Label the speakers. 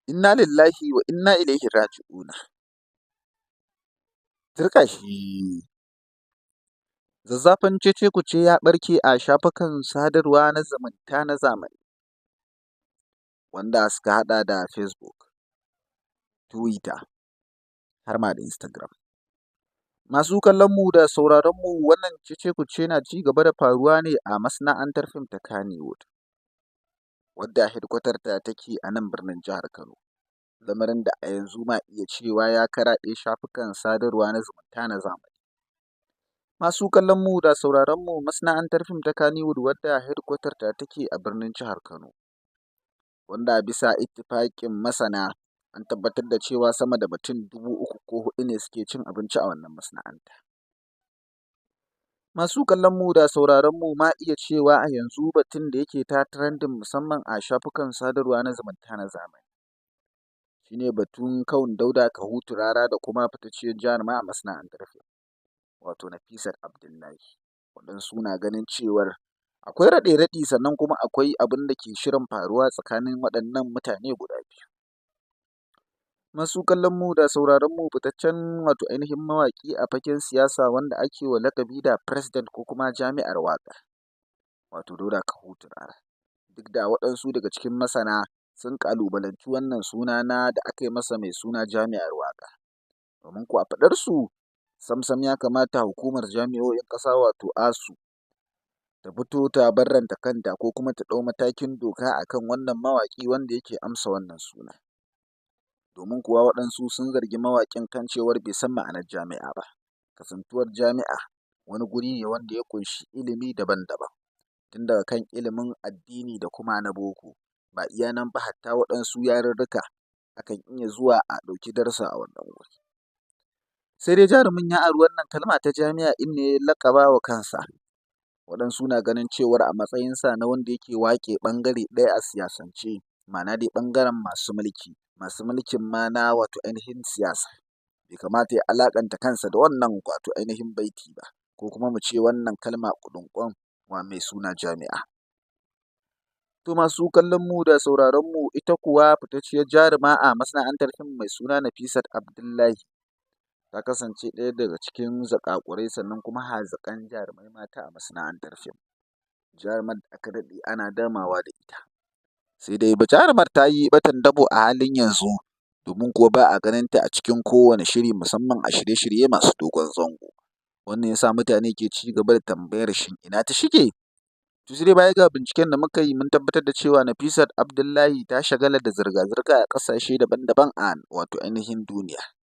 Speaker 1: Inna lillahi wa inna ilaihi raji'una. Turƙa shi. Zazzafan cece-kuce ya ɓarke a shafukan sadarwa na zumunta na zamani, wanda suka haɗa da Facebook, Twitter, har ma da Instagram. Masu kallonmu da sauraronmu, wannan cece-kuce na ci gaba da faruwa ne a masana'antar fim ta Kannywood, wadda hedkwatarta take a nan birnin jihar Kano. Lamarin da a yanzu ma iya cewa ya karaɗe shafukan sadarwa na zumunta na zamani. Masu kallonmu da sauraronmu, masana'antar fim ta Kannywood wadda hedkwatarta take a birnin jihar Kano, wanda bisa ittifaƙin masana an tabbatar da cewa sama da mutum 3,000 ko 4 ne suke cin abinci a wannan masana'anta. Masu kallonmu da sauraronmu ma iya cewa a yanzu batun da yake ta trending musamman a shafukan sadarwa na zumunta na zamani shi ne batun kawun Dauda Kahutu Rara da kuma fitacciyar jaruma a masana'antar fim, wato Nafisat Abdullahi. Waɗansu na ganin cewar akwai raɗe-raɗi sannan kuma akwai abin da ke shirin faruwa tsakanin waɗannan mutane guda biyu. Masu kallonmu da sauraronmu, fitaccen wato ainihin mawaƙi a fagen siyasa wanda ake wa laƙabi da President ko kuma Jami'ar Waƙa, wato Dauda Kahutu Rara, duk da waɗansu daga cikin masana sun ƙalubalanci wannan suna da aka yi masa mai suna Jami'ar Waƙa, domin kuwa a faɗarsu sam ya kamata hukumar jami'o'in ƙasa wato ASUU ta fito ta barranta kanta ko kuma ta ɗau matakin doka a kan wannan mawaƙi wanda yake amsa wannan suna. Domin kuwa waɗansu sun zargi mawaƙin kan cewar bai san ma'anar jami'a ba, kasantuwar jami'a wani guri ne wanda ya ƙunshi ilimi daban-daban, tun daga kan ilimin addini da kuma na boko, ba iya nan ba hatta waɗansu yarurruka akan iya zuwa a ɗauki darussa a wannan wuri. Sai dai jarumin ya ari wannan kalma ta jami'a ɗin ne ya laƙaba wa kansa. Waɗansu na ganin cewar a matsayinsa na wanda yake waƙe ɓangare ɗaya a siyasance, ma'ana dai ɓangaren masu mulkin ma na wato ainihin siyasa, bai kamata ya alaƙanta kansa da wannan wato ainihin baiti ba, ko kuma mu ce wannan kalma ƙudunƙum mai suna jami'a. To masu kallonmu da sauraronmu, ita kuwa fitacciyar jaruma a masana'antar fim mai suna Nafisat Abdullahi ta kasance ɗaya daga cikin zakakurai sannan kuma haziƙan jarumai mata a masana'antar fim, jarumar da aka daɗe ana damawa da ita. Sai dai jarumar ta yi ɓatan dabo a halin yanzu, domin kuwa ba a ganinta a cikin kowane shiri musamman a shirye-shirye masu dogon zango. Wannan ya sa mutane ke ci gaba da tambayar shin ina ta shige? To sai dai baya ga binciken da muka yi mun tabbatar da cewa Nafisat Abdullahi ta shagala da zirga-zirga a ƙasashe daban-daban a wato ainihin duniya.